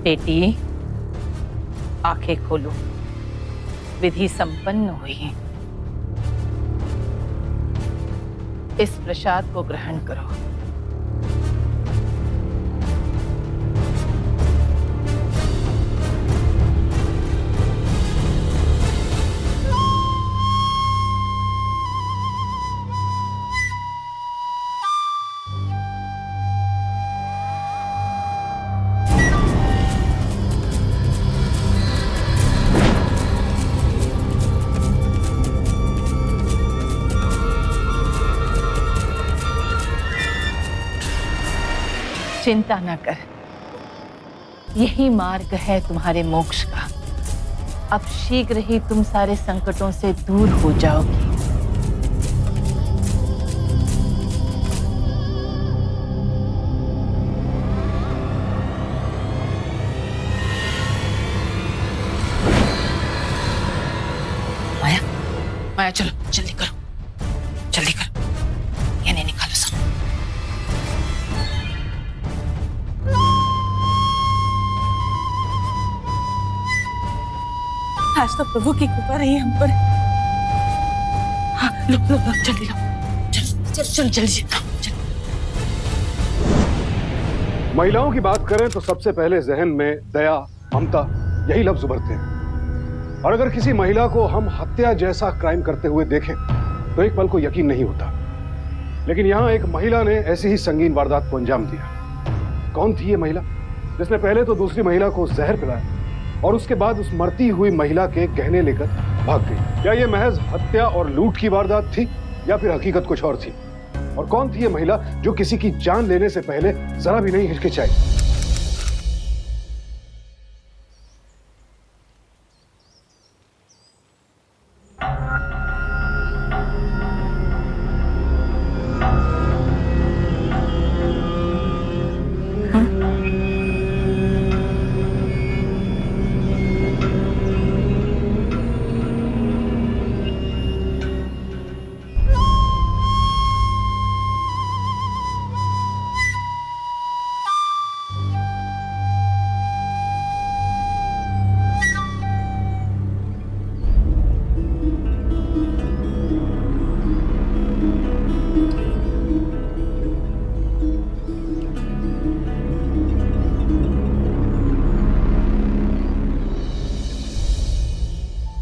बेटी, आंखें खोलो। विधि संपन्न हुई। इस प्रसाद को ग्रहण करो। चिंता न कर, यही मार्ग है तुम्हारे मोक्ष का। अब शीघ्र ही तुम सारे संकटों से दूर हो जाओगी। माया, माया चलो, जल्दी करो, जल्दी करो, ये नहीं निकालो सब। आज तो प्रभु की कृपा रही हम पर। हाँ, लो लो लो, जल्दी लो, चल चल चल जल्दी चल। महिलाओं की बात करें तो सबसे पहले जहन में दया, ममता यही लफ्ज उभरते हैं। और अगर किसी महिला को हम हत्या जैसा क्राइम करते हुए देखें तो एक पल को यकीन नहीं होता। लेकिन यहाँ एक महिला ने ऐसी ही संगीन वारदात को अंजाम दिया। कौन थी ये महिला जिसने पहले तो दूसरी महिला को जहर पिलाया और उसके बाद उस मरती हुई महिला के गहने लेकर भाग गई? क्या ये महज हत्या और लूट की वारदात थी या फिर हकीकत कुछ और थी? और कौन थी ये महिला जो किसी की जान लेने से पहले जरा भी नहीं हिचकिचाई?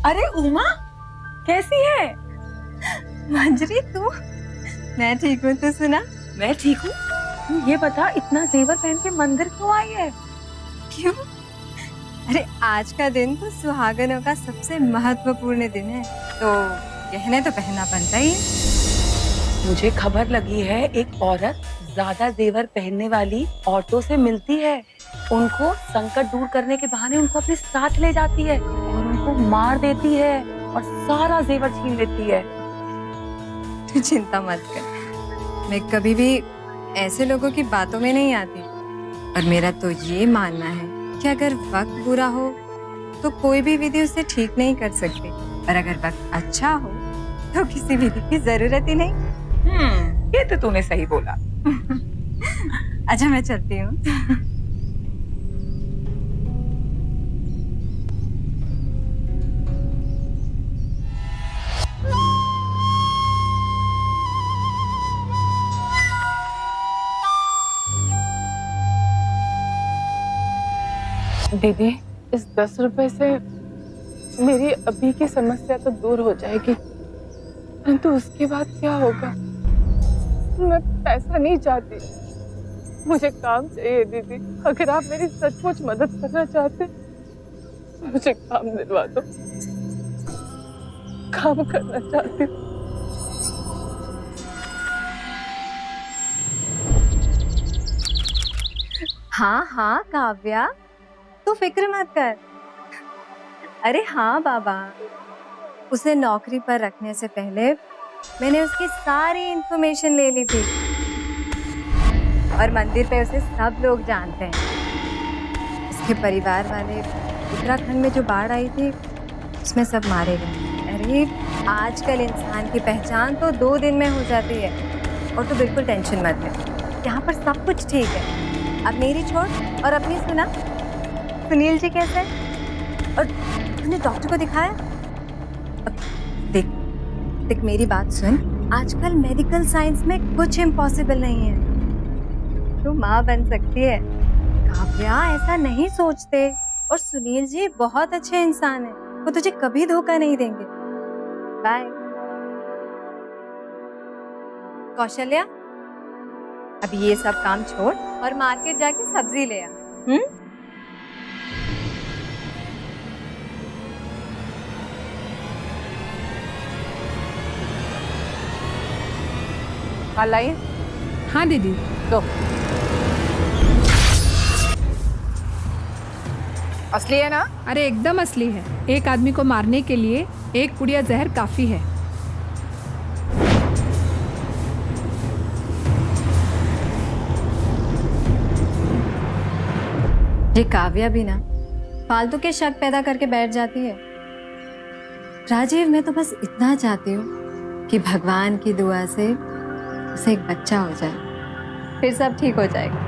अरे उमा, कैसी है? मंजरी तू? मैं ठीक हूँ, तू सुना? मैं ठीक हूँ। तू ये बता, इतना जेवर पहन के मंदिर क्यों आई है? क्यों? अरे आज का दिन तो सुहागनों का सबसे महत्वपूर्ण दिन है, तो गहने तो पहनना बनता ही है। मुझे खबर लगी है एक औरत ज्यादा जेवर पहनने वाली औरतों से मिलती है, उनको संकट दूर करने के बहाने उनको अपने साथ ले जाती है और उनको मार देती है और सारा जेवर छीन लेती है। तू चिंता मत कर, मैं कभी भी ऐसे लोगों की बातों में नहीं आती। और मेरा तो ये मानना है कि अगर वक्त बुरा हो तो कोई भी विधि उसे ठीक नहीं कर सकती, और अगर वक्त अच्छा हो तो किसी विधि की जरूरत ही नहीं। ये तो तूने सही बोला। अच्छा मैं चलती हूँ। दीदी, इस 10 रुपए से मेरी अभी की समस्या तो दूर हो जाएगी, परंतु उसके बाद क्या होगा? मैं पैसा नहीं चाहती, मुझे काम चाहिए दीदी। अगर आप मेरी सचमुच मदद करना चाहते तो मुझे काम दिलवा दो। काम करना चाहती हूँ। हाँ हाँ काव्या, तू फिक्र मत कर। अरे हाँ बाबा, उसे नौकरी पर रखने से पहले मैंने उसकी सारी इंफॉर्मेशन ले ली थी, और मंदिर पे उसे सब लोग जानते हैं। उसके परिवार वाले उत्तराखंड में जो बाढ़ आई थी उसमें सब मारे गए। अरे आजकल इंसान की पहचान तो 2 दिन में हो जाती है। और तू बिल्कुल टेंशन मत ले, यहाँ पर सब कुछ ठीक है। अब मेरी छोड़ और अपनी सुना। सुनील जी कैसे हैं? और तूने डॉक्टर को दिखाया? अब देख देख मेरी बात सुन, आजकल मेडिकल साइंस में कुछ इम्पॉसिबल नहीं है। तू माँ बन सकती है। काव्या ऐसा नहीं सोचते, और सुनील जी बहुत अच्छे इंसान हैं, वो तुझे कभी धोखा नहीं देंगे। बाय। कौशल्या, अब ये सब काम छोड़ और मार्केट जाके सब्जी ले आ। लाइए। हाँ दीदी। दो। असली है ना? अरे एकदम असली है। एक आदमी को मारने के लिए एक पुड़िया जहर काफी है। ये काव्या भी ना फालतू के शक पैदा करके बैठ जाती है। राजीव, मैं तो बस इतना चाहती हूँ कि भगवान की दुआ से उसे एक बच्चा हो जाए, फिर सब ठीक हो जाएगा।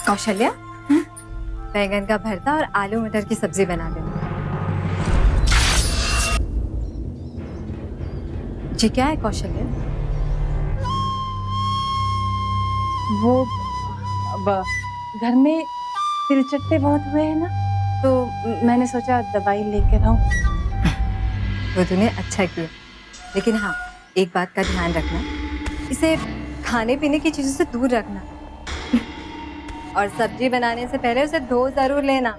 कौशल्या, बैंगन का भरता और आलू मटर की सब्जी बना देना। जी क्या है कौशल्या? वो घर में तिलचट्टे बहुत हुए हैं ना, तो मैंने सोचा दवाई लेकर आऊं। वो तूने अच्छा किया, लेकिन हाँ एक बात का ध्यान रखना, इसे खाने पीने की चीजों से दूर रखना, और सब्जी बनाने से पहले उसे धो जरूर लेना।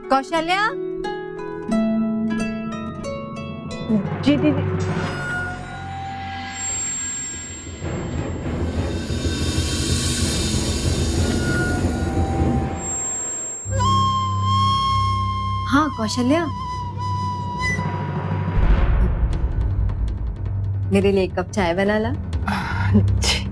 कौशल्या। जी दीदी। हाँ कौशल्या, मेरे लिए एक कप चाय बना ला। जी।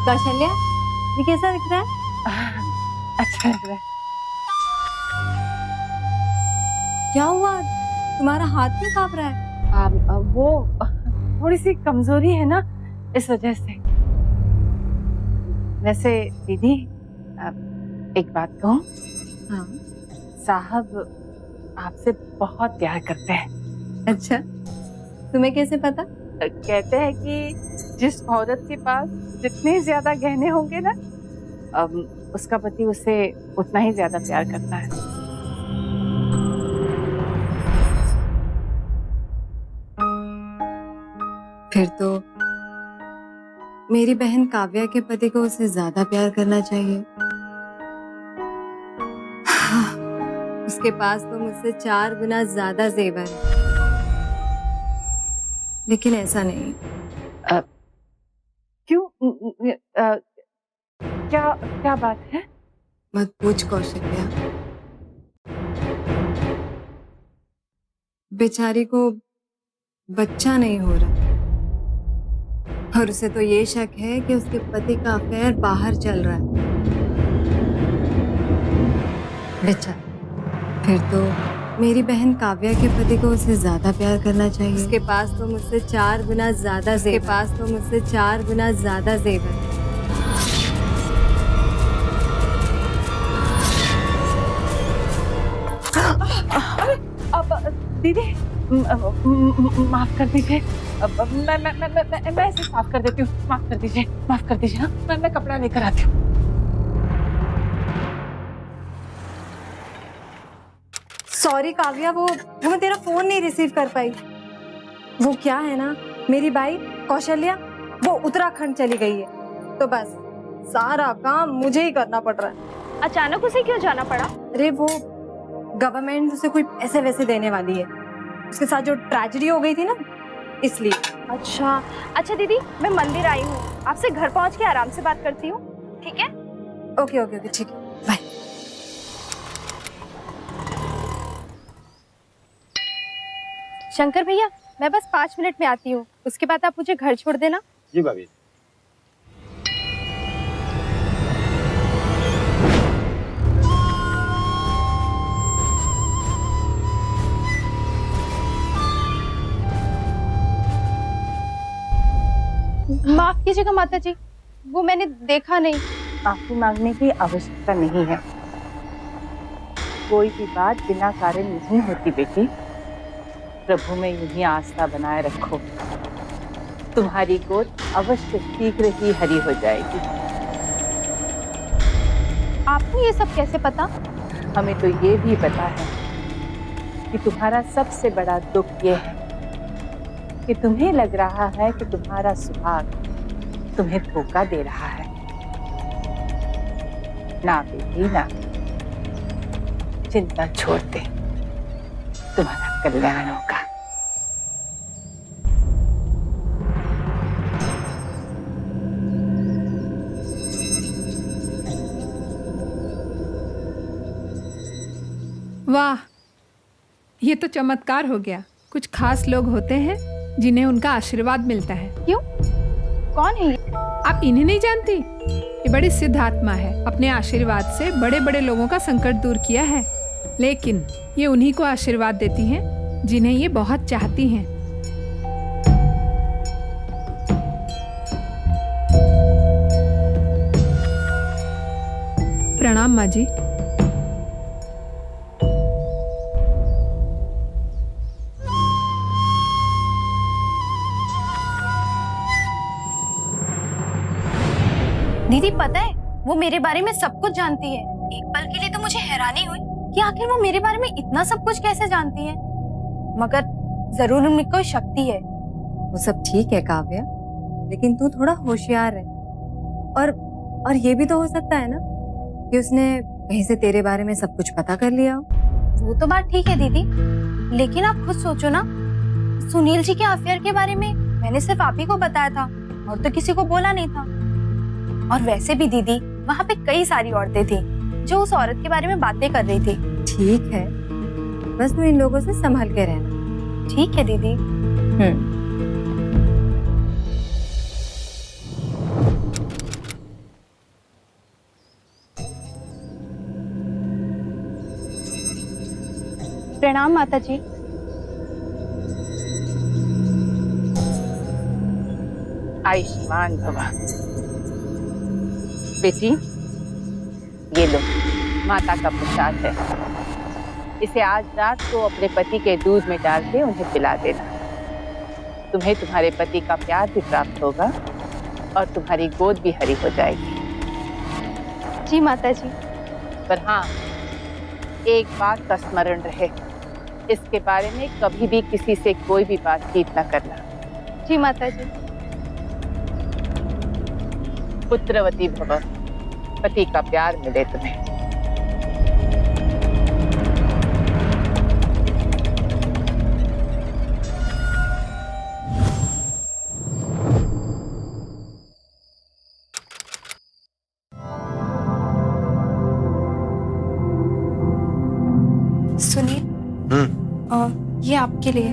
कौशल्या, ये कैसा दिख रहा है? अच्छा लग रहा है। क्या हुआ, तुम्हारा हाथ क्यों कांप रहा है? वो थोड़ी सी कमजोरी है ना, इस वजह से। वैसे दीदी, एक बात कहूँ? हाँ। साहब आपसे बहुत प्यार करते हैं। अच्छा, तुम्हें कैसे पता? कहते हैं कि जिस औरत के पास जितने ज्यादा गहने होंगे ना, उसका पति उसे उतना ही ज्यादा प्यार करता है। फिर तो मेरी बहन काव्या के पति को उससे ज्यादा प्यार करना चाहिए। उसके पास तो मुझसे 4 गुना ज्यादा जेवर है। लेकिन ऐसा नहीं। क्यों? क्या क्या बात है? मत पूछ कौशल्या। बेचारी को बच्चा नहीं हो रहा और उसे तो ये शक है कि उसके पति का अफेयर बाहर चल रहा है। बेचारा, फिर तो मेरी बहन काव्या के पति को उसे ज्यादा प्यार करना चाहिए। उसके पास तो मुझसे 4 गुना ज्यादा जेवर। अब दीदी माफ कर दीजिए। मैं इसे साफ कर देती हूँ। माफ कर दीजिए। हाँ, मैं कपड़ा लेकर आती हूँ। सॉरी काव्या, वो मैं तेरा फोन नहीं रिसीव कर पाई। वो क्या है ना, मेरी बाई कौशल्या वो उत्तराखंड चली गई है, तो बस सारा काम मुझे ही करना पड़ रहा है। अचानक उसे क्यों जाना पड़ा? अरे वो गवर्नमेंट उसे कोई पैसे वैसे देने वाली है, उसके साथ जो ट्रेजेडी हो गई थी ना, इसलिए। अच्छा दीदी, मैं मंदिर आई हूँ, आपसे घर पहुँच के आराम से बात करती हूँ, ठीक है? ओके ठीक है, बाय। शंकर भैया, मैं बस 5 मिनट में आती हूँ, उसके बाद आप मुझे घर छोड़ देना। जी भाभी। माफ कीजिएगा माता जी, वो मैंने देखा नहीं। माफी मांगने की आवश्यकता नहीं है। कोई भी बात बिना कारण नहीं होती बेटी। प्रभु में यही आस्था बनाए रखो, तुम्हारी गोद अवश्य शीघ्र ही हरी हो जाएगी। आपको ये सब कैसे पता? हमें तो ये भी पता है कि तुम्हारा सबसे बड़ा दुख ये है कि तुम्हें लग रहा है कि तुम्हारा सुहाग तुम्हें धोखा दे रहा है। ना बेटी ना, चिंता छोड़ दे, तुम्हारा कल्याण होगा। वाह, ये तो चमत्कार हो गया। कुछ खास लोग होते हैं जिन्हें उनका आशीर्वाद मिलता है। क्यों? कौन है ये? आप इन्हें नहीं जानती? ये बड़ी सिद्ध आत्मा है, अपने आशीर्वाद से बड़े बड़े लोगों का संकट दूर किया है। लेकिन ये उन्हीं को आशीर्वाद देती हैं जिन्हें ये बहुत चाहती हैं। प्रणाम माँ जी। दीदी पता है, वो मेरे बारे में सब कुछ जानती है। एक पल के लिए तो मुझे हैरानी हुई कि आखिर वो मेरे बारे में इतना सब कुछ कैसे जानती है, मगर जरूर उनमें कोई शक्ति है। वो सब ठीक है काव्या, लेकिन तू थोड़ा होशियार है। और ये भी तो हो सकता है ना कि उसने कहीं से तेरे बारे में सब कुछ पता कर लिया हो। वो तो बात ठीक है दीदी, लेकिन आप खुद सोचो ना, सुनील जी के अफेयर के बारे में मैंने सिर्फ आप ही को बताया था और तो किसी को बोला नहीं था। और वैसे भी दीदी, वहाँ पे कई सारी औरतें थी जो उस औरत के बारे में बातें कर रही थी। ठीक है, बस तू इन लोगों से संभल के रहना। ठीक है दीदी। प्रणाम माता जी। आयुष्मान भवा। बेटी, ये लो, माता का प्रसाद है। इसे आज रात को अपने पति के दूध में डाल के उन्हें पिला देना। तुम्हें तुम्हारे पति का प्यार भी प्राप्त होगा और तुम्हारी गोद भी हरी हो जाएगी। जी माता जी। पर हाँ, एक बात का स्मरण रहे, इसके बारे में कभी भी किसी से कोई भी बातचीत न करना। जी माता जी। पुत्रवती भव, पति का प्यार मिले तुम्हें। ये आपके लिए।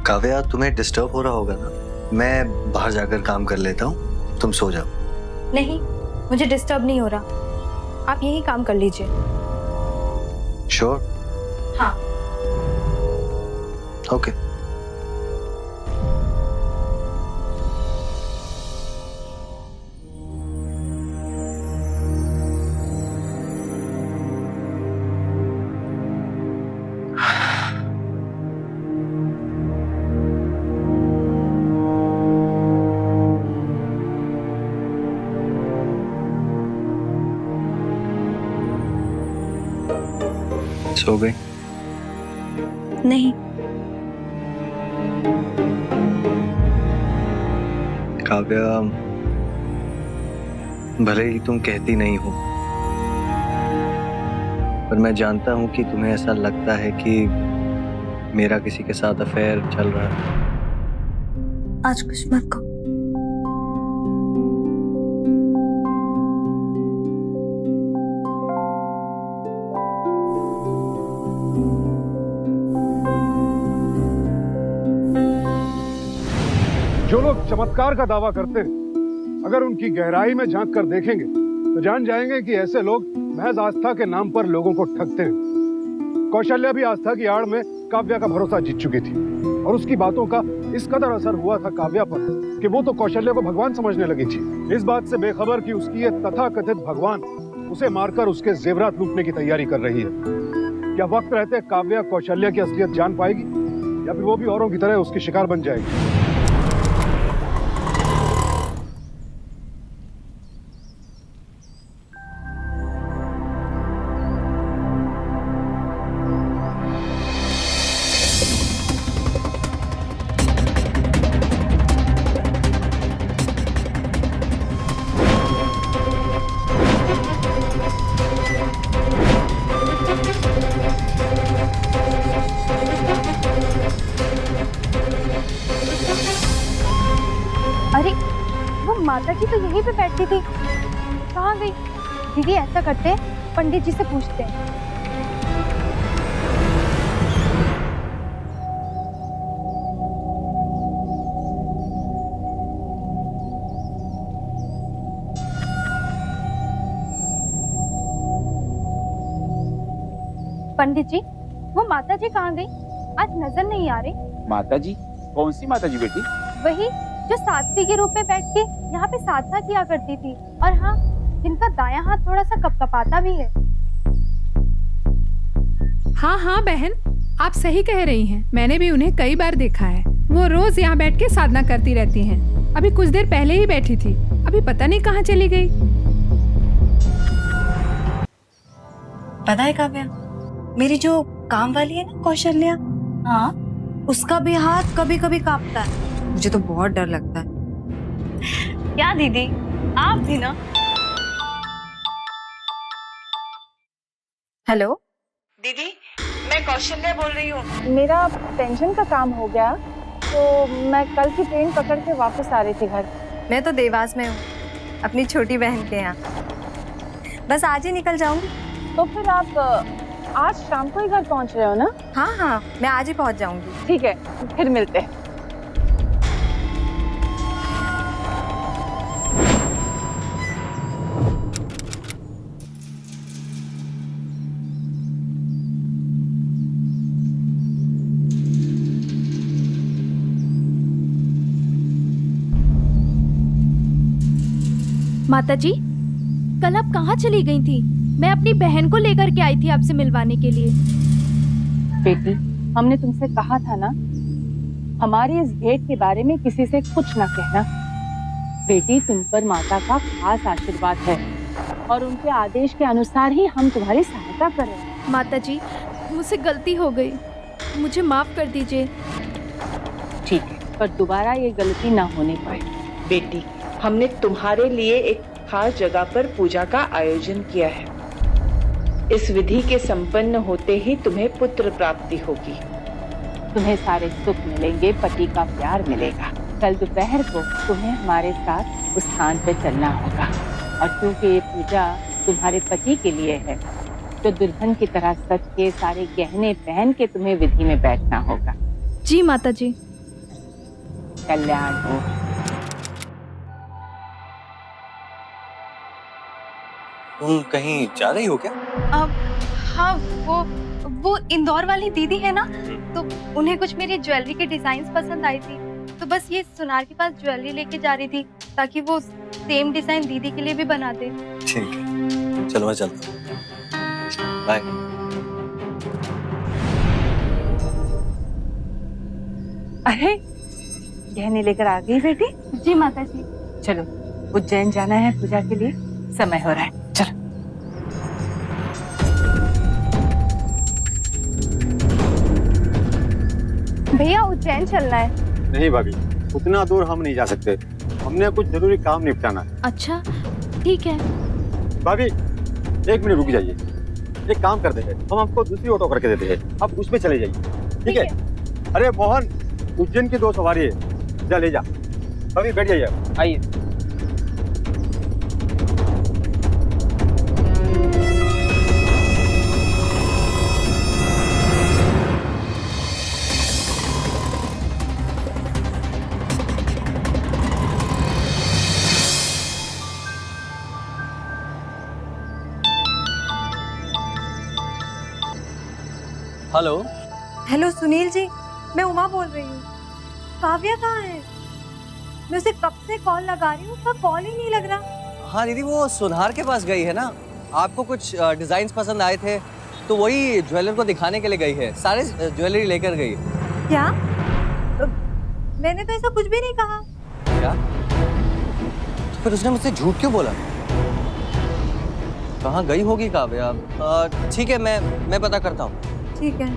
काव्या, तुम्हें डिस्टर्ब हो रहा होगा ना? मैं बाहर जाकर काम कर लेता हूँ, तुम सो जाओ। नहीं, मुझे डिस्टर्ब नहीं हो रहा, आप यही काम कर लीजिए। श्योर? हाँ। ओके। सो गई? नहीं। काव्या, भले ही तुम कहती नहीं हो, पर मैं जानता हूं कि तुम्हें ऐसा लगता है कि मेरा किसी के साथ अफेयर चल रहा है। आज कुछ मत कहो। जो लोग चमत्कार का दावा करते हैं, अगर उनकी गहराई में झांक कर देखेंगे तो जान जाएंगे कि ऐसे लोग महज आस्था के नाम पर लोगों को ठगते हैं। कौशल्या भी आस्था की आड़ में काव्या का भरोसा जीत चुकी थी और उसकी बातों का इस कदर असर हुआ था काव्या पर कि वो तो कौशल्या को भगवान समझने लगी थी, इस बात से बेखबर कि उसकी ये तथाकथित भगवान उसे मारकर उसके जेवरात लूटने की तैयारी कर रही है। क्या वक्त रहते काव्या कौशल्या की असलियत जान पाएगी या फिर वो भी औरों की तरह उसकी शिकार बन जाएगी? अरे, वो माता जी तो यहीं पे बैठती थी, कहाँ गई? दीदी ऐसा करते हैं, पंडित जी से पूछते हैं। पंडित जी, वो माता जी कहाँ गई? आज नजर नहीं आ रही। माता जी? कौन सी माता जी बेटी? वही जो साध्वी के रूप में बैठ के यहाँ पे साधना किया करती थी, और हाँ, जिनका दायां हाथ थोड़ा सा कपकपाता भी है। हाँ हाँ बहन, आप सही कह रही हैं। मैंने भी उन्हें कई बार देखा है। वो रोज यहाँ बैठ के साधना करती रहती हैं। अभी कुछ देर पहले ही बैठी थी, अभी पता नहीं कहाँ चली गई। पता है काव्या, मेरी जो काम वाली है ना कौशल्या, हाँ, उसका भी हाथ कभी कभी कांपता है। मुझे तो बहुत डर लगता है। क्या दीदी, आप भी ना? हेलो दीदी, मैं कौशल्या बोल रही हूँ। मेरा पेंशन का काम हो गया तो मैं कल की ट्रेन पकड़ के वापस आ रही थी घर। मैं तो देवास में हूँ, अपनी छोटी बहन के यहाँ। बस आज ही निकल जाऊंगी। तो फिर आप आज शाम को ही घर पहुँच रहे हो ना? हाँ हाँ, मैं आज ही पहुँच जाऊंगी। ठीक है, फिर मिलते हैं। माता जी, कल आप कहाँ चली गई थी? मैं अपनी बहन को लेकर के आई थी आपसे मिलवाने के लिए। बेटी, हमने तुमसे कहा था ना, हमारी इस भेंट के बारे में किसी से कुछ ना कहना। बेटी, तुम पर माता का खास आशीर्वाद है और उनके आदेश के अनुसार ही हम तुम्हारी सहायता कर रहे हैं। माता जी, मुझसे गलती हो गई, मुझे माफ कर दीजिए। ठीक है, पर दोबारा ये गलती ना होने पाए। बेटी, हमने तुम्हारे लिए एक खास जगह पर पूजा का आयोजन किया है। इस विधि के संपन्न होते ही तुम्हें पुत्र प्राप्ति होगी। तुम्हें सारे सुख मिलेंगे, पति का प्यार मिलेगा। कल दोपहर को तुम्हें हमारे साथ उस स्थान पर चलना होगा, और क्योंकि ये पूजा तुम्हारे पति के लिए है तो दुल्हन की तरह सच के सारे गहने पहन के तुम्हें विधि में बैठना होगा। जी माता जी। कल्याण हो। तुम कहीं जा रही हो क्या? हाँ, वो इंदौर वाली दीदी है ना, तो उन्हें कुछ मेरी ज्वेलरी के डिजाइन पसंद आई थी, तो बस ये सुनार के पास ज्वेलरी लेके जा रही थी ताकि वो सेम डिजाइन दीदी के लिए भी बना दे। ठीक है, चलो मैं चलता हूँ। बाय। अरे, गहने लेकर आ गई बेटी? जी माता जी। चलो, उज्जैन जाना है पूजा के लिए, समय हो रहा है, चलो। भैया, उज्जैन चलना है। नहीं भाभी, उतना दूर हम नहीं जा सकते, हमने कुछ जरूरी काम निपटाना है। अच्छा, ठीक है। भाभी, 1 मिनट रुक जाइए, एक काम करते हैं, हम आपको दूसरी ऑटो करके देते हैं, आप उसमें चले जाइए, ठीक है? अरे मोहन, उज्जैन की 2 सवारी है, जा ले जा। भाभी बैठ जाइए, आइए। हेलो। हेलो सुनील जी, मैं उमा बोल रही हूँ। काव्या कहाँ है? मैं उसे कब से कॉल लगा रही हूँ, उसका कॉल ही नहीं लग रहा। हाँ दीदी, वो सुनार के पास गई है ना, आपको कुछ डिजाइन पसंद आए थे तो वही ज्वेलर को दिखाने के लिए गई है, सारे ज्वेलरी लेकर गई। क्या? मैंने तो ऐसा कुछ भी नहीं कहा। क्या? तो फिर उसने मुझसे झूठ क्यों बोला? कहाँ गई होगी काव्या? ठीक है, मैं पता करता हूँ। ठीक है।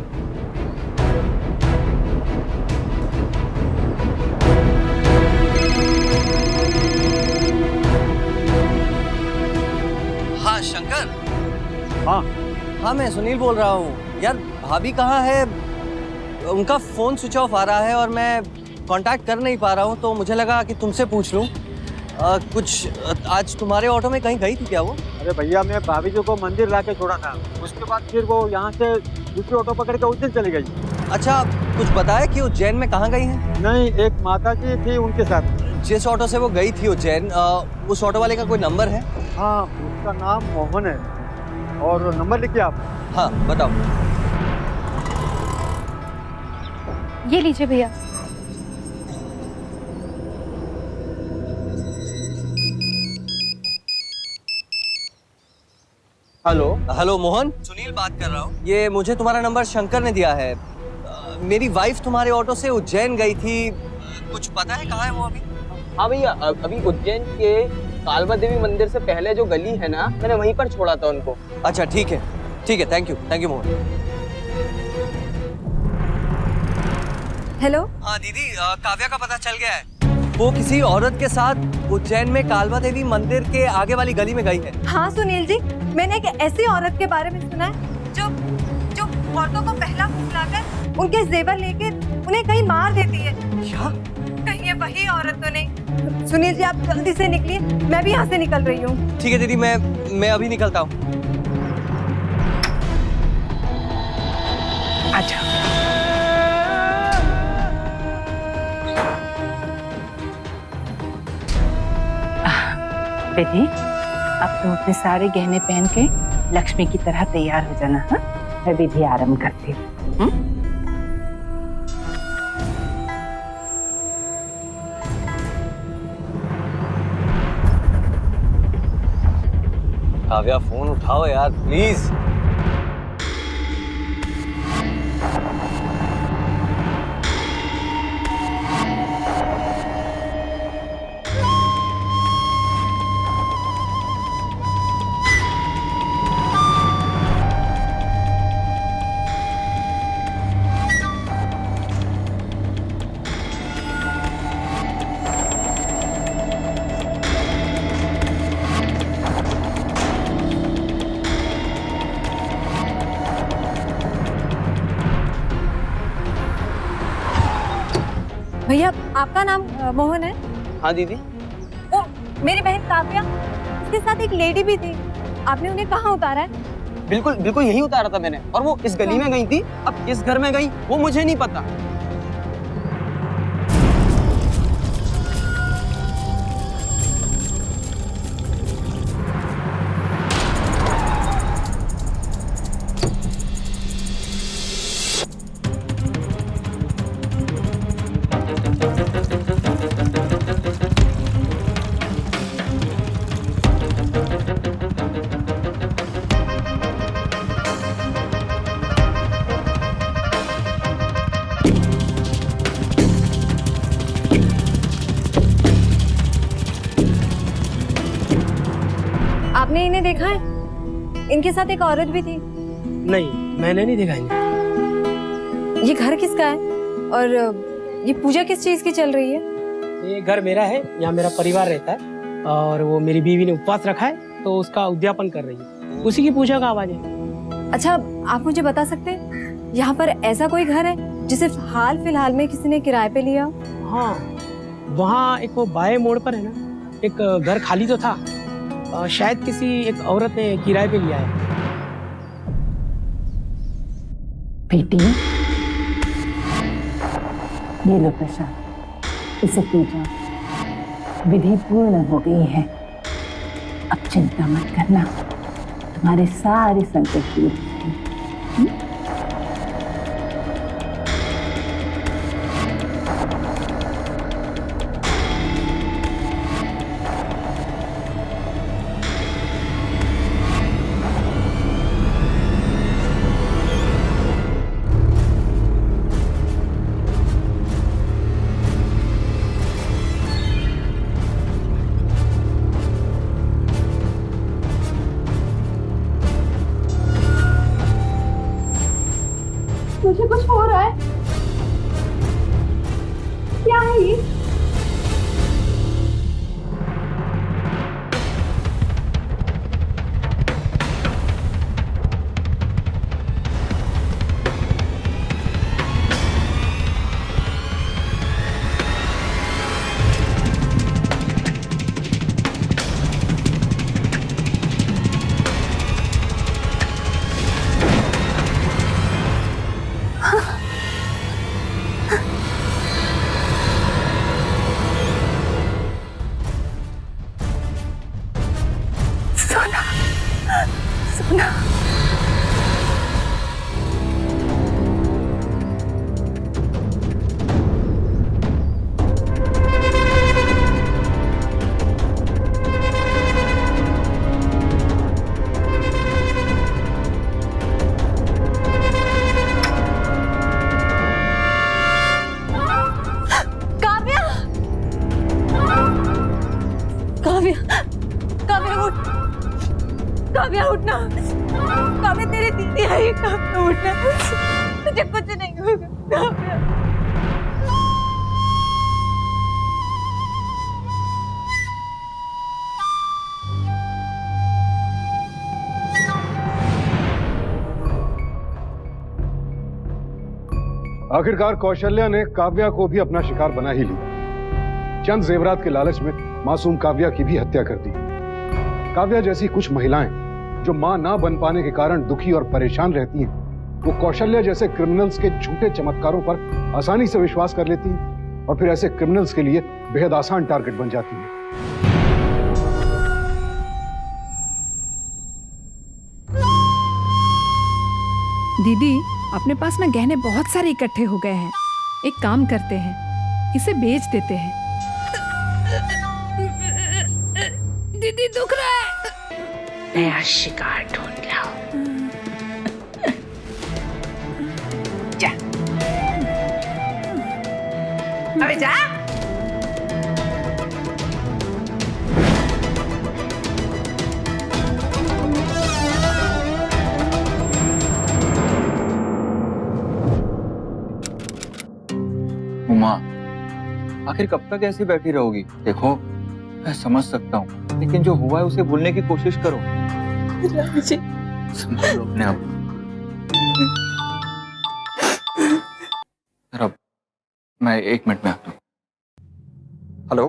हाँ शंकर। हाँ मैं सुनील बोल रहा हूँ। यार भाभी कहाँ है? उनका फोन स्विच ऑफ आ रहा है और मैं कांटेक्ट कर नहीं पा रहा हूँ, तो मुझे लगा कि तुमसे पूछ लूँ। आज तुम्हारे ऑटो में कहीं गई थी क्या वो? अरे भैया, मैं भाभी जी को मंदिर ला के छोड़ा था, उसके बाद फिर वो यहाँ से दूसरी ऑटो पकड़ के उज्जैन चली गई। अच्छा, कुछ बताया कि उज्जैन में कहाँ गई हैं? नहीं, एक माता जी थी उनके साथ। जिस ऑटो से वो गई थी उज्जैन, उस ऑटो वाले का कोई नंबर है? हाँ, उसका नाम मोहन है, और नंबर लिखिए आप। हाँ बताओ। ये लीजिए भैया। हेलो मोहन, सुनील बात कर रहा हूँ। ये मुझे तुम्हारा नंबर शंकर ने दिया है। मेरी वाइफ तुम्हारे ऑटो से उज्जैन गई थी, कुछ पता है कहाँ है वो अभी? हाँ भैया, अभी उज्जैन के कालवा देवी मंदिर से पहले जो गली है ना, मैंने वहीं पर छोड़ा था उनको। अच्छा ठीक है, थैंक यू मोहन। हेलो। हाँ दीदी, काव्या का पता चल गया है। वो किसी औरत के साथ उज्जैन में कालवा देवी मंदिर के आगे वाली गली में गई है। हाँ सुनील जी, मैंने एक ऐसी औरत के बारे में सुना है जो औरतों को पहला फुसलाकर उनके जेवर लेकर उन्हें कहीं मार देती है। क्या? कहीं ये वही औरत तो नहीं? सुनील जी, आप जल्दी से निकलिए, मैं भी यहाँ से निकल रही हूँ। ठीक है दीदी, मैं अभी निकलता हूँ। अच्छा, बेटी, अब तुम अपने सारे गहने पहन के लक्ष्मी की तरह तैयार हो जाना। हाँ, मैं विधि आरंभ करती हूँ। काव्या, फोन उठाओ यार प्लीज। भैया आपका नाम मोहन है? हाँ दीदी। वो मेरी बहन काव्या, उसके साथ एक लेडी भी थी, आपने उन्हें कहाँ उतारा है? बिल्कुल बिल्कुल यही उतारा था मैंने, और वो इस गली में गई थी। अब किस घर में गई वो मुझे नहीं पता। आपने इन्हें देखा है? इनके साथ एक औरत भी थी। नहीं, मैंने नहीं देखा इन्हें। ये घर किसका है और ये पूजा किस चीज की चल रही है? ये घर मेरा है, यहाँ मेरा परिवार रहता है और वो मेरी बीवी ने उपवास रखा है तो उसका उद्यापन कर रही है, उसी की पूजा का आवाज है। अच्छा, आप मुझे बता सकते हैं यहाँ पर ऐसा कोई घर है जिसे हाल फिलहाल में किसी ने किराए पे लिया? हाँ, वहाँ एक वो बाएं मोड़ पर है ना, एक घर खाली तो था, शायद किसी एक औरत ने किराए पे लिया है। बेटी, ये लो प्रसाद, इसे पी जाओ। विधि पूर्ण हो गई है, अब चिंता मत करना, तुम्हारे सारे संकट दूर होंगे। मुझे कुछ हो रहा है, क्या है ये? काव्या उठना, काव्या तेरी दीदी आई, काव्या उठना, तुझे कुछ नहीं होगा काव्या। आखिरकार कौशल्या ने काव्या को भी अपना शिकार बना ही लिया। चंद जेवरात के लालच में मासूम काव्या की भी हत्या कर दी। काव्या जैसी कुछ महिलाएं जो मां ना बन पाने के कारण दुखी और परेशान रहती हैं, वो कौशल्या जैसे क्रिमिनल्स के झूठे चमत्कारों पर आसानी से विश्वास कर लेती हैं और फिर ऐसे क्रिमिनल्स के लिए बेहद आसान टारगेट बन जाती हैं। दीदी, अपने पास ना गहने बहुत सारे इकट्ठे हो गए हैं, एक काम करते हैं, इसे बेच देते हैं। दीदी दुख रहा है। नया शिकार ढूंढ लाओ। जा, अबे जा। उमा, आखिर कब तक ऐसी बैठी रहोगी? देखो, मैं समझ सकता हूँ, लेकिन जो हुआ है उसे भूलने की कोशिश करो। संभालो अपने आप। मैं 1 मिनट में आता हूँ। हेलो।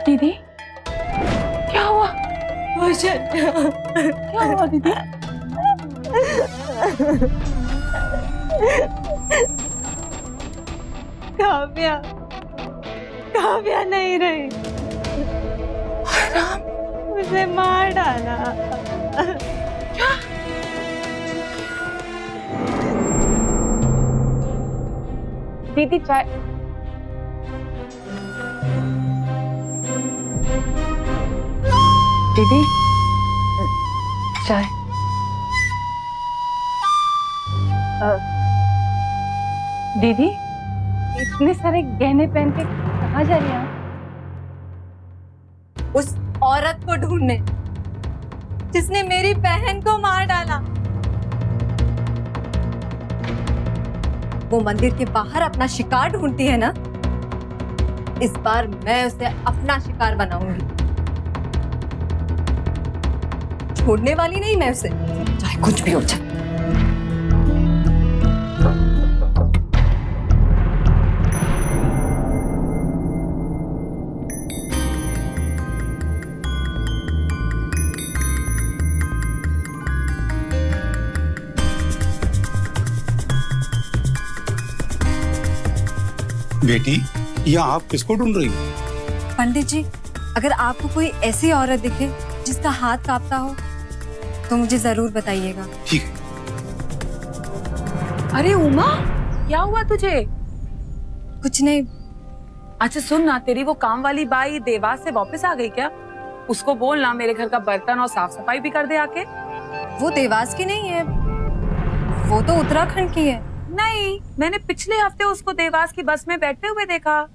दीदी क्या हुआ? क्या हुआ दीदी? काव्या, काव्या नहीं रही, उसे मार डाला। दीदी चाय। दीदी चाय। दीदी इतने सारे गहने पहन के कहाँ जा रही हैं आप? उस औरत को ढूंढने जिसने मेरी बहन को मार डाला। वो मंदिर के बाहर अपना शिकार ढूंढती है ना, इस बार मैं उसे अपना शिकार बनाऊंगी। छोड़ने वाली नहीं मैं उसे, चाहे कुछ भी हो जाए। बेटी, यह आप किसको ढूंढ रही हो? पंडित जी, अगर आपको कोई ऐसी औरत दिखे जिसका हाथ कांपता हो तो मुझे जरूर बताइएगा। ठीक है। अरे उमा, क्या हुआ तुझे? कुछ नहीं। अच्छा सुन ना, तेरी वो काम वाली बाई देवास से वापस आ गई क्या? उसको बोलना मेरे घर का बर्तन और साफ सफाई भी कर दे आके। वो देवास की नहीं है, वो तो उत्तराखंड की है। नहीं, मैंने पिछले हफ्ते उसको देवास की बस में बैठते हुए देखा।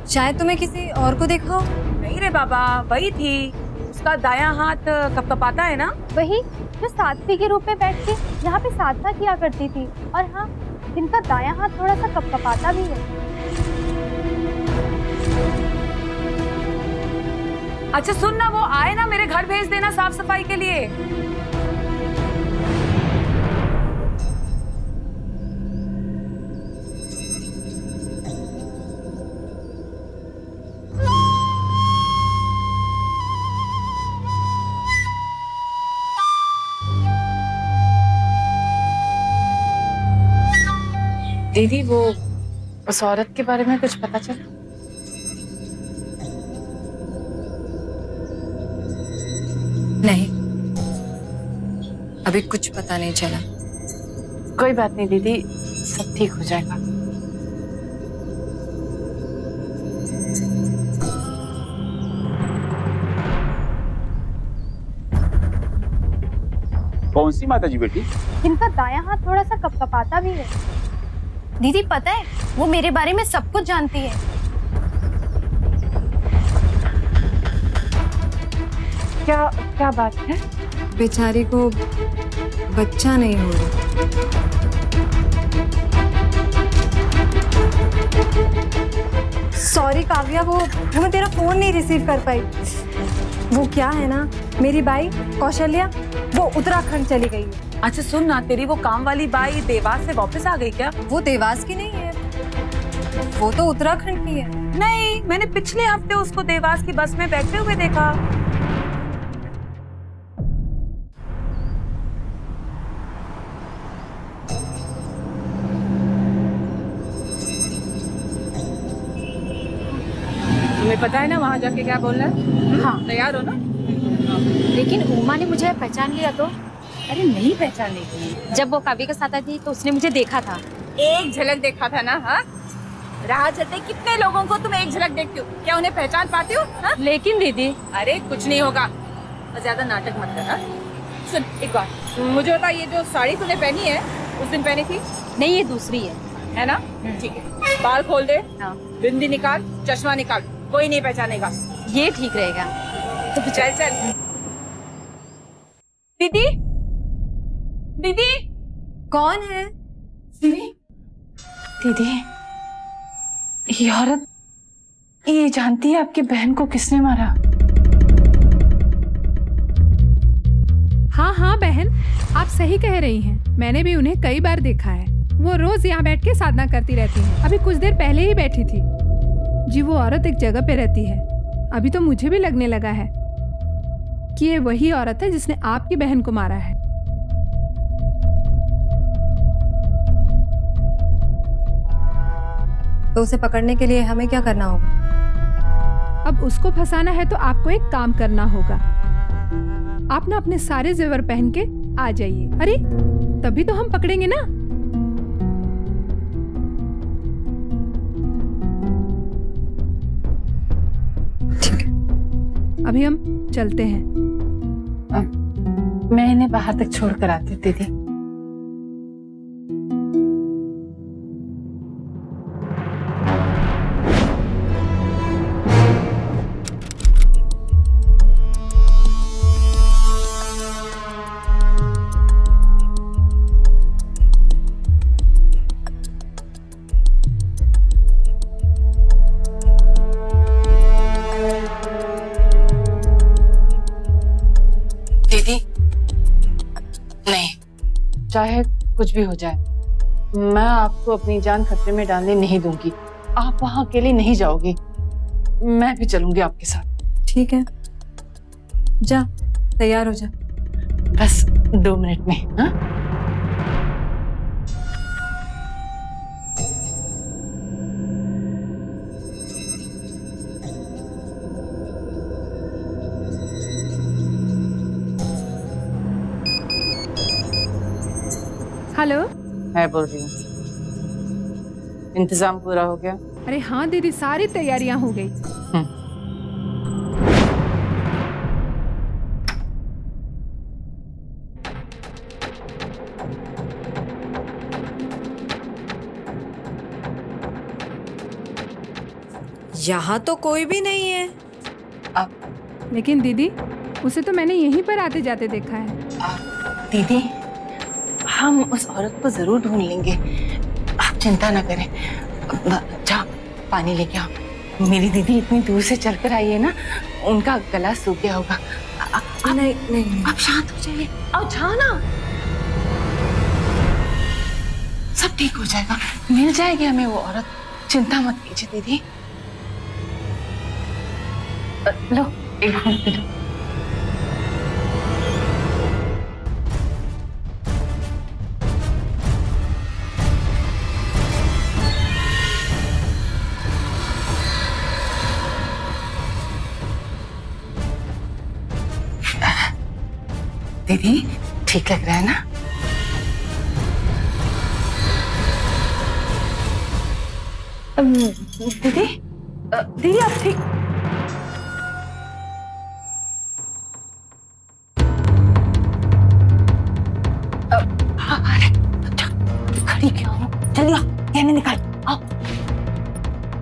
शायद तुम्हें किसी और को देखा हो। नहीं रे बाबा, वही थी। उसका दायां हाथ कपकपाता है ना? वही जो साध्वी के रूप में बैठ के यहाँ पे साधना किया करती थी। और हाँ, जिनका दायां हाथ थोड़ा सा कपकपाता भी है। अच्छा सुन ना, वो आए ना, मेरे घर भेज देना साफ सफाई के लिए। दीदी वो उस औरत के बारे में कुछ पता चला? नहीं, अभी कुछ पता नहीं चला। कोई बात नहीं दीदी, सब ठीक हो जाएगा। कौन सी माता जी बेटी? जिनका दायां हाथ थोड़ा सा कपकपाता भी है। दीदी पता है, वो मेरे बारे में सब कुछ जानती है। क्या क्या बात है? बेचारी को बच्चा नहीं हो रहा। सॉरी काव्या, वो मैं तेरा फोन नहीं रिसीव कर पाई। वो क्या है ना, मेरी बाई कौशल्या, वो उत्तराखंड चली गई है। अच्छा सुन ना, तेरी वो काम वाली बाई देवास से वापस आ गई क्या? वो देवास की नहीं है, वो तो उत्तराखंड की है। नहीं, मैंने पिछले हफ्ते उसको देवास की बस में बैठते हुए देखा। तुम्हें पता है ना वहाँ जाके क्या बोलना है? हाँ, तैयार हो ना? लेकिन उमा ने मुझे पहचान लिया तो? अरे नहीं पहचानेगी। जब वो काव्य के साथ आई थी तो उसने मुझे देखा था। एक झलक देखा था ना? हाँ, राह चलते कितने लोगों को तुम एक झलक देखती हो, क्या उन्हें पहचान पाती हो? हाँ? लेकिन दीदी, अरे कुछ नहीं होगा, ज्यादा नाटक मत कर। हाँ? सुन एक बात, मुझे बता, ये जो साड़ी तूने पहनी है उस दिन पहनी थी? नहीं, ये दूसरी है ना? ठीक है, बाल खोल दे, हाँ। बिंदी निकाल, चश्मा निकाल, कोई नहीं पहचानेगा। ये ठीक रहेगा। तो चल चल। दीदी, दीदी, कौन है? दीदी, दीदी, ये औरत ये जानती है आपकी बहन को किसने मारा? हाँ हाँ बहन, आप सही कह रही हैं। मैंने भी उन्हें कई बार देखा है। वो रोज यहाँ बैठ के साधना करती रहती हैं। अभी कुछ देर पहले ही बैठी थी। जी वो औरत एक जगह पे रहती है। अभी तो मुझे भी लगने लगा है कि ये वही औरत है जिसने आपकी बहन को मारा है। तो उसे पकड़ने के लिए हमें क्या करना होगा? अब उसको फंसाना है तो आपको एक काम करना होगा। आप ना अपने सारे जेवर पहन के आ जाइए। अरे तभी तो हम पकड़ेंगे ना। ठीक है, अभी हम चलते हैं। मैं इन्हें बाहर तक छोड़ कर आती हूँ दीदी। दीदी नहीं, चाहे कुछ भी हो जाए, मैं आपको अपनी जान खतरे में डालने नहीं दूंगी। आप वहां अकेले नहीं जाओगी, मैं भी चलूंगी आपके साथ। ठीक है, जा तैयार हो जा। बस 2 मिनट में। हाँ हेलो, मैं बोल रही हूँ, इंतजाम पूरा हो गया? अरे हाँ दीदी, सारी तैयारियां हो गई। यहाँ तो कोई भी नहीं है। लेकिन दीदी, उसे तो मैंने यहीं पर आते जाते देखा है। दीदी, हम उस औरत को जरूर ढूंढ लेंगे, आप चिंता ना करें। जा पानी लेके आओ। मेरी दीदी इतनी दूर से चलकर आई है ना, उनका गला सूख गया होगा। नहीं नहीं, आप शांत हो जाइए। आओ, जाओ ना, सब ठीक हो जाएगा, मिल जाएगी हमें वो औरत। चिंता मत कीजिए दीदी। लो एक घूंट पी लो। दीदी ठीक लग रहा है ना? दीदी दीदी आप ठीक? खड़ी क्यों हो? जल्दी आओ, कहने निकाल आओ।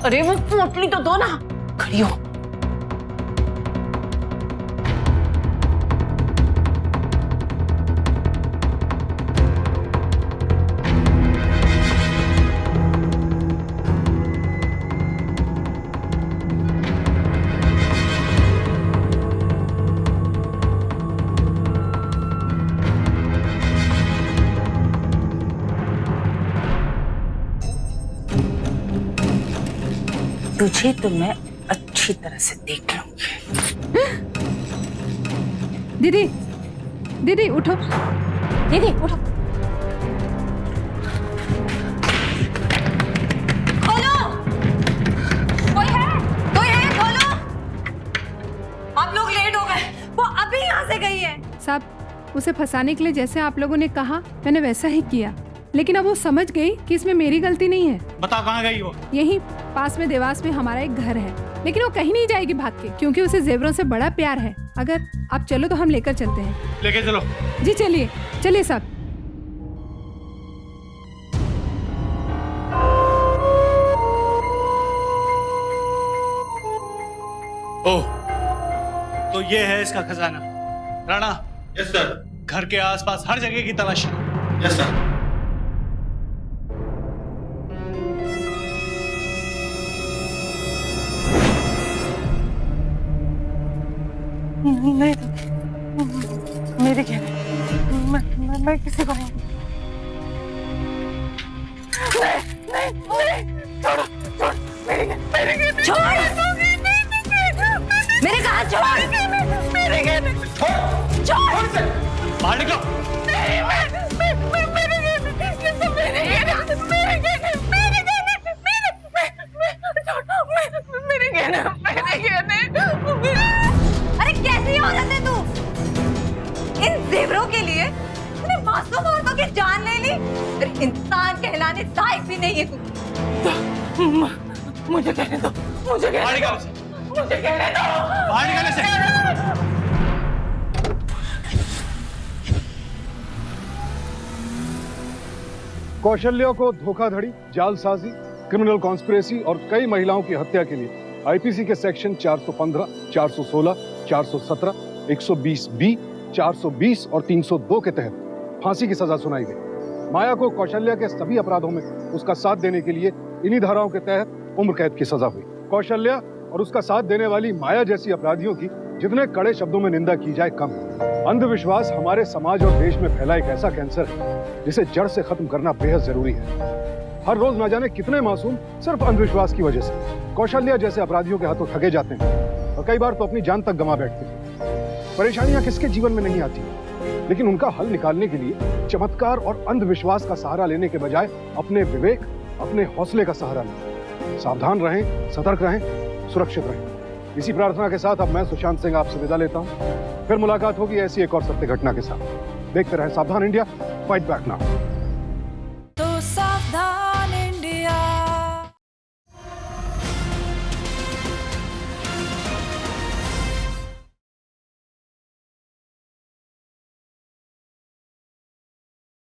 अरे वो पोटली तो दो ना, खड़ी हो। तुझे तो मैं अच्छी तरह से देख लूंगी। दीदी, दीदी उठो। दीदी उठो। खोलो, कोई है? कोई है? खोलो। आप लोग लेट हो गए, वो अभी यहाँ से गई है। साहब, उसे फंसाने के लिए जैसे आप लोगों ने कहा, मैंने वैसा ही किया। लेकिन अब वो समझ गई कि इसमें मेरी गलती नहीं है। बताओ कहाँ गई वो? यहीं पास में देवास में हमारा एक घर है, लेकिन वो कहीं नहीं जाएगी भाग के, क्योंकि उसे जेवरों से बड़ा प्यार है। अगर आप चलो तो हम लेकर चलते हैं। लेके चलो। जी चलिए, चलिए साहब। ओह, तो ये है इसका खजाना। राणा। Yes sir. घर के आसपास हर जगह की तलाशी। Yes sir. नहीं मेरे कहने मैं किसी को नहीं छोड़ो छोड़ मेरे कहने छोड़ मेरे कहा छोड़ मेरे कहने छोड़ से बाहर निकलो। अरे कैसी औरत है तू? इन जेवरों के लिए तूने मासूम औरतों की जान ले ली। अरे इंसान कहलाने लायक भी नहीं है तू। मुझे कहने दो मुझे कहने दो मुझे कहने दो बाहर निकलने से। कौशल्या को धोखाधड़ी, जालसाजी, क्रिमिनल कॉन्स्पिरेसी और कई महिलाओं की हत्या के लिए आईपीसी के सेक्शन 415, 416, 417, 120 बी, 420 और 302 के तहत फांसी की सजा सुनाई गई। माया को कौशल्या के सभी अपराधों में उसका साथ देने के लिए इन्हीं धाराओं के तहत उम्र कैद की सजा हुई। कौशल्या और उसका साथ देने वाली माया जैसी अपराधियों की जितने कड़े शब्दों में निंदा की जाए कम। अंधविश्वास हमारे समाज और देश में फैला एक ऐसा कैंसर है जिसे जड़ से खत्म करना बेहद जरूरी है। हर रोज न जाने कितने मासूम सिर्फ अंधविश्वास की वजह से कौशल्या जैसे अपराधियों के हाथों ठगे जाते हैं और कई बार तो अपनी जान तक गंवा बैठते हैं। परेशानियां किसके जीवन में नहीं आती, लेकिन उनका हल निकालने के लिए चमत्कार और अंधविश्वास का सहारा लेने के बजाय अपने विवेक, अपने हौसले का सहारा लें। सावधान रहें, सतर्क रहें, सुरक्षित रहें। इसी प्रार्थना के साथ अब मैं सुशांत सिंह आपसे विदा लेता हूं। फिर मुलाकात होगी ऐसी एक और सत्य घटना के साथ। देखते रहें सावधान इंडिया, फाइट बैक नाउ।